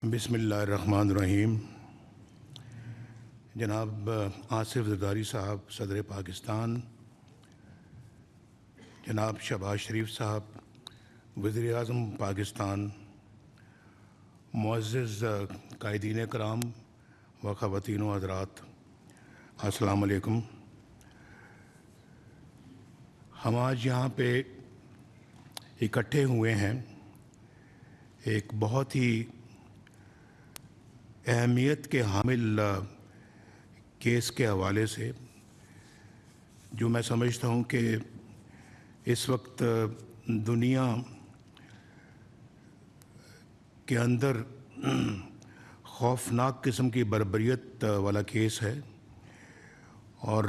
बिस्मिल्लाहिर्रहमानिर्रहीम। जनाब आसिफ ज़रदारी साहब सदर पाकिस्तान, जनाब शहबाज शरीफ साहब वज़ीर आज़म पाकिस्तान, मुअज़्ज़ज़ कायदीन कराम व ख़वातीन व हज़रात, अस्सलामु अलैकुम। हम आज यहाँ पे इकट्ठे हुए हैं एक बहुत ही अहमियत के हामिल केस के हवाले से, जो मैं समझता हूँ कि इस वक्त दुनिया के अंदर खौफनाक किस्म की बर्बरियत वाला केस है। और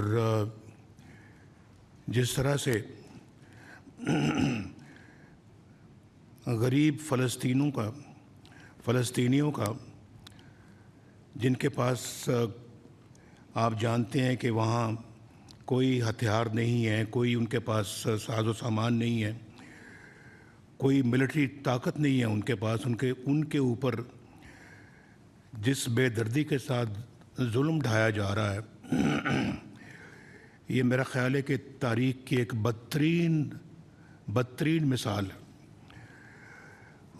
जिस तरह से गरीब फ़लस्तीनियों का जिनके पास आप जानते हैं कि वहाँ कोई हथियार नहीं है, कोई उनके पास साजो सामान नहीं है, कोई मिलिट्री ताकत नहीं है उनके पास, उनके ऊपर जिस बेदर्दी के साथ जुल्म ढाया जा रहा है, ये मेरा ख़्याल है कि तारीख़ की एक बदतरीन मिसाल है।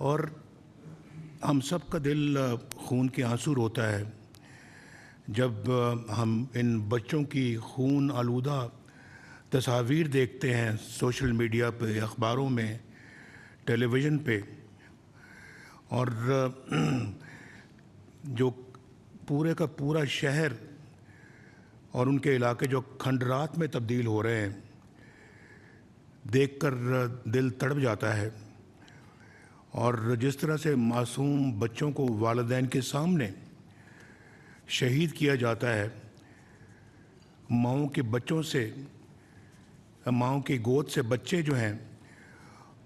और हम सब का दिल खून के आंसू रोता है जब हम इन बच्चों की खून आलूदा तस्वीर देखते हैं सोशल मीडिया पे, अखबारों में, टेलीविज़न पे, और जो पूरे का पूरा शहर और उनके इलाके जो खंडरात में तब्दील हो रहे हैं, देखकर दिल तड़प जाता है। और जिस तरह से मासूम बच्चों को वालिदैन के सामने शहीद किया जाता है, माओं की गोद से बच्चे जो हैं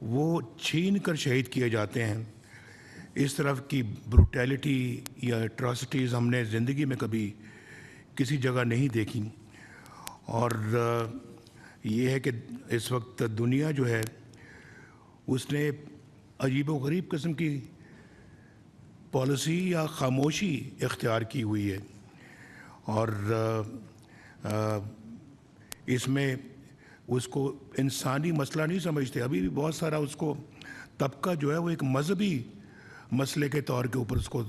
वो छीन कर शहीद किए जाते हैं। इस तरफ की ब्रूटैलिटी या एट्रॉसिटीज़ हमने ज़िंदगी में कभी किसी जगह नहीं देखी। और ये है कि इस वक्त दुनिया जो है उसने अजीब व गरीब किस्म की पॉलिसी या खामोशी इख्तियार की हुई है। और इसमें उसको इंसानी मसला नहीं समझते। अभी भी बहुत सारा उसको तबका जो है वो एक मजहबी मसले के तौर के ऊपर उसको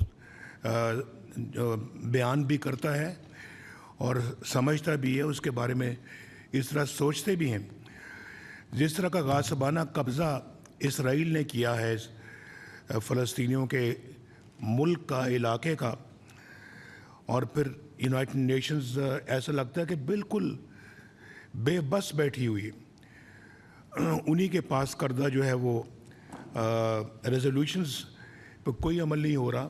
बयान भी करता है और समझता भी है, उसके बारे में इस तरह सोचते भी हैं। जिस तरह का गासबाना कब्ज़ा इसराइल ने किया है फ़लस्तीनियों के मुल्क का, इलाके का, और फिर यूनाइटेड नेशंस ऐसा लगता है कि बिल्कुल बेबस बैठी हुई, उन्हीं के पास करदा जो है वो रेजोल्यूशंस पर कोई अमल नहीं हो रहा।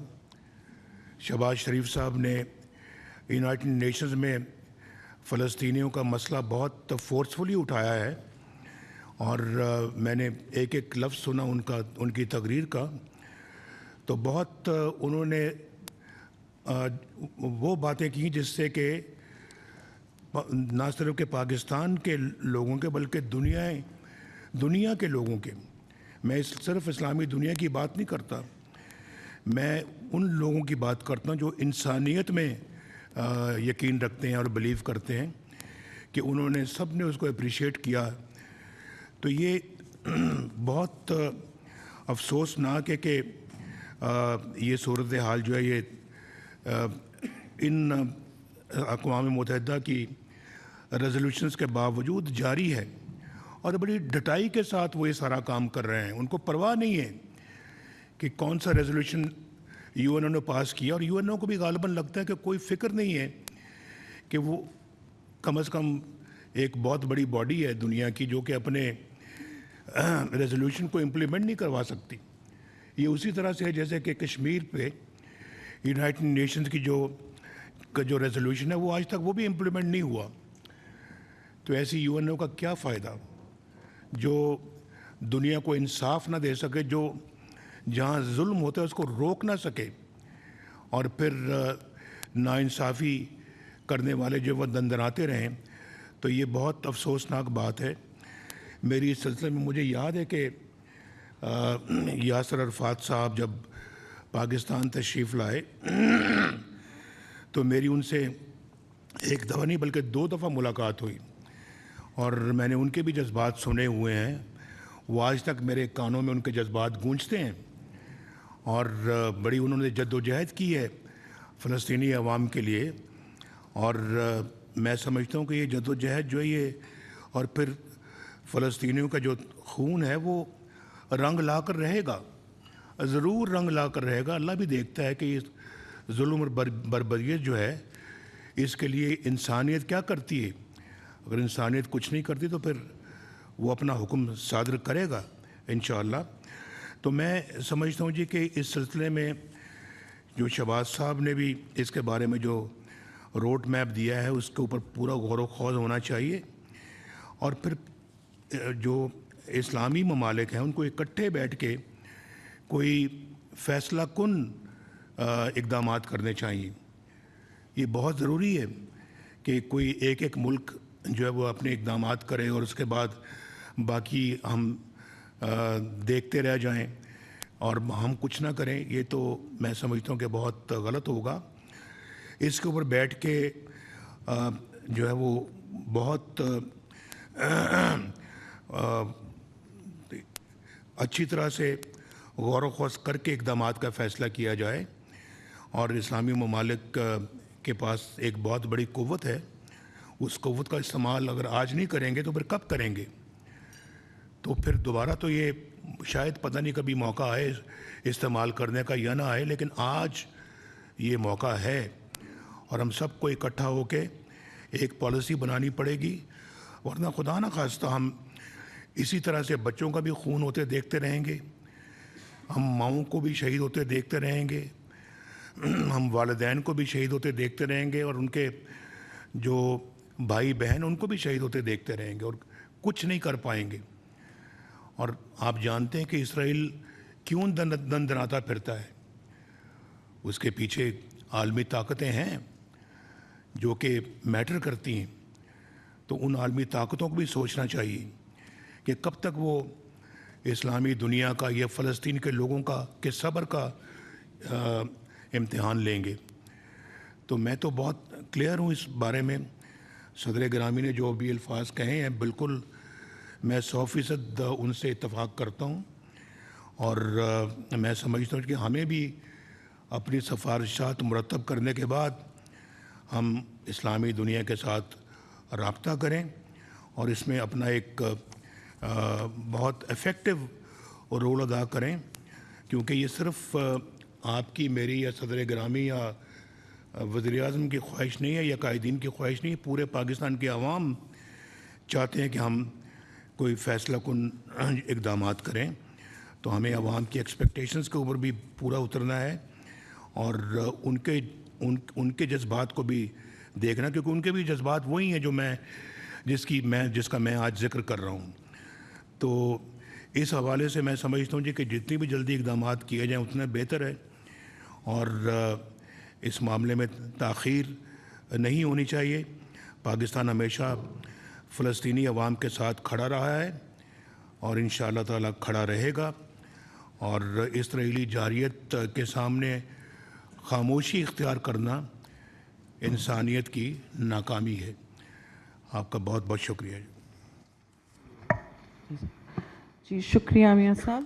शहबाज शरीफ साहब ने यूनाइटेड नेशंस में फ़लस्तीनियों का मसला बहुत फोर्सफुली उठाया है, और मैंने एक लफ्ज़ सुना उनकी तकरीर का, तो बहुत उन्होंने वो बातें की जिससे कि ना सिर्फ के पाकिस्तान के लोगों के बल्कि दुनिया के लोगों के, मैं सिर्फ इस्लामी दुनिया की बात नहीं करता, मैं उन लोगों की बात करता हूँ जो इंसानियत में यकीन रखते हैं और बिलीव करते हैं, कि उन्होंने सब ने उसको अप्रिशिएट किया। तो ये बहुत अफसोसनाक है कि ये सूरत हाल जो है ये इन अक़वाम मुत्तहिदा की रेजोल्यूशंस के बावजूद जारी है, और बड़ी डटाई के साथ वो ये सारा काम कर रहे हैं। उनको परवाह नहीं है कि कौन सा रेजोल्यूशन यूएनओ ने पास किया, और यूएनओ को भी गालिबन लगता है कि कोई फ़िक्र नहीं है कि वो कम से कम एक बहुत बड़ी बॉडी है दुनिया की जो कि अपने रेजोल्यूशन को इम्प्लीमेंट नहीं करवा सकती। ये उसी तरह से है जैसे कि कश्मीर पे यूनाइटेड नेशंस की जो रेजोल्यूशन है वो आज तक वो भी इम्प्लीमेंट नहीं हुआ। तो ऐसी यूएनओ का क्या फ़ायदा जो दुनिया को इंसाफ ना दे सके, जो जहाँ जुल्म होता है उसको रोक ना सके, और फिर नाइंसाफ़ी करने वाले जो वह दंदनाते रहें। तो ये बहुत अफसोसनाक बात है। मेरी इस सिलसिले में मुझे याद है कि यासर अरफात साहब जब پاکستان تشریف لائے تو میری ان سے ایک دفعہ نہیں بلکہ 2 دفعہ ملاقات ہوئی، اور میں نے ان کے بھی جذبات سنے ہوئے ہیں. وہ آج تک میرے کانوں میں ان کے جذبات گونجتے ہیں، اور بڑی انہوں نے جد و جہد کی ہے فلسطینی عوام کے لیے. اور میں سمجھتا ہوں کہ یہ جد و جہد جو ہے یہ، اور پھر فلسطینیوں کا جو خون ہے وہ رنگ لا کر رہے گا، ضرور رنگ لا کر رہے گا. اللہ بھی دیکھتا ہے کہ یہ ظلم اور بربریت جو ہے اس کے لیے انسانیت کیا کرتی ہے. اگر انسانیت کچھ نہیں کرتی تو پھر وہ اپنا حکم صادر کرے گا انشاءاللہ. تو میں سمجھتا ہوں جی کہ اس سلسلے میں جو شہباز صاحب نے بھی اس کے بارے میں جو روڈ میپ دیا ہے اس کے اوپر پورا غور و خوض ہونا چاہیے. اور پھر جو اسلامی ممالک ہیں ان کو اکٹھے بیٹھ کے کوئی فیصلہ کن اقدامات کرنے چاہیے. یہ بہت ضروری ہے کہ کوئی ایک ملک جو ہے وہ اپنے اقدامات کرے اور اس کے بعد باقی ہم دیکھتے رہ جائیں اور ہم کچھ نہ کریں. یہ تو میں سمجھتا ہوں کہ بہت غلط ہوگا. اس کے اوپر بیٹھ کے جو ہے وہ بہت اچھی طرح سے غور و خوض کر کے اقدامات کا فیصلہ کیا جائے. اور اسلامی ممالک کے پاس ایک بہت بڑی قوت ہے، اس قوت کا استعمال اگر آج نہیں کریں گے تو پھر کب کریں گے؟ تو پھر دوبارہ تو یہ شاید پتہ نہیں کبھی موقع آئے استعمال کرنے کا یا نہ آئے، لیکن آج یہ موقع ہے اور ہم سب کو اکٹھا ہو کے ایک پالیسی بنانی پڑے گی. ورنہ خدا نہ خواستہ ہم اسی طرح سے بچوں کا بھی خون ہوتے دیکھتے رہیں گے، ہم ماؤں کو بھی شہید ہوتے دیکھتے رہیں گے، ہم والدین کو بھی شہید ہوتے دیکھتے رہیں گے، اور ان کے جو بھائی بہن ان کو بھی شہید ہوتے دیکھتے رہیں گے اور کچھ نہیں کر پائیں گے. اور آپ جانتے ہیں کہ اسرائیل کیوں دن دناتا پھرتا ہے؟ اس کے پیچھے عالمی طاقتیں ہیں جو کہ میٹر کرتی ہیں. تو ان عالمی طاقتوں کو بھی سوچنا چاہیے کہ کب تک وہ اسلامی دنیا کا یا فلسطین کے لوگوں کا کہ صبر کا امتحان لیں گے. تو میں تو بہت کلیئر ہوں اس بارے میں. صدر گرامی نے جو بھی الفاظ کہے ہیں بالکل میں 100% ان سے اتفاق کرتا ہوں. اور میں سمجھتا ہوں کہ ہمیں بھی اپنی سفارشات مرتب کرنے کے بعد ہم اسلامی دنیا کے ساتھ رابطہ کریں اور اس میں اپنا ایک بہت ایفیکٹو رول ادا کریں. کیونکہ یہ صرف آپ کی میری یا صدر گرامی یا وزیر اعظم کی خواہش نہیں ہے یا قائدین کی خواہش نہیں ہے، پورے پاکستان کے عوام چاہتے ہیں کہ ہم کوئی فیصلہ کن اقدامات کریں. تو ہمیں عوام کی ایکسپیکٹیشنز کے اوپر بھی پورا اترنا ہے اور ان کے جذبات کو بھی دیکھنا، کیونکہ ان کے بھی جذبات وہی ہیں جو جس کا میں آج ذکر کر رہا ہوں. تو اس حوالے سے میں سمجھتا ہوں جی کہ جتنی بھی جلدی اقدامات کیے جائیں اتنا بہتر ہے، اور اس معاملے میں تاخیر نہیں ہونی چاہیے. پاکستان ہمیشہ فلسطینی عوام کے ساتھ کھڑا رہا ہے اور انشاءاللہ تعالی کھڑا رہے گا. اور اسرائیلی جارحیت کے سامنے خاموشی اختیار کرنا انسانیت کی ناکامی ہے. آپ کا بہت بہت شکریہ. جی شکریہ میاں صاحب.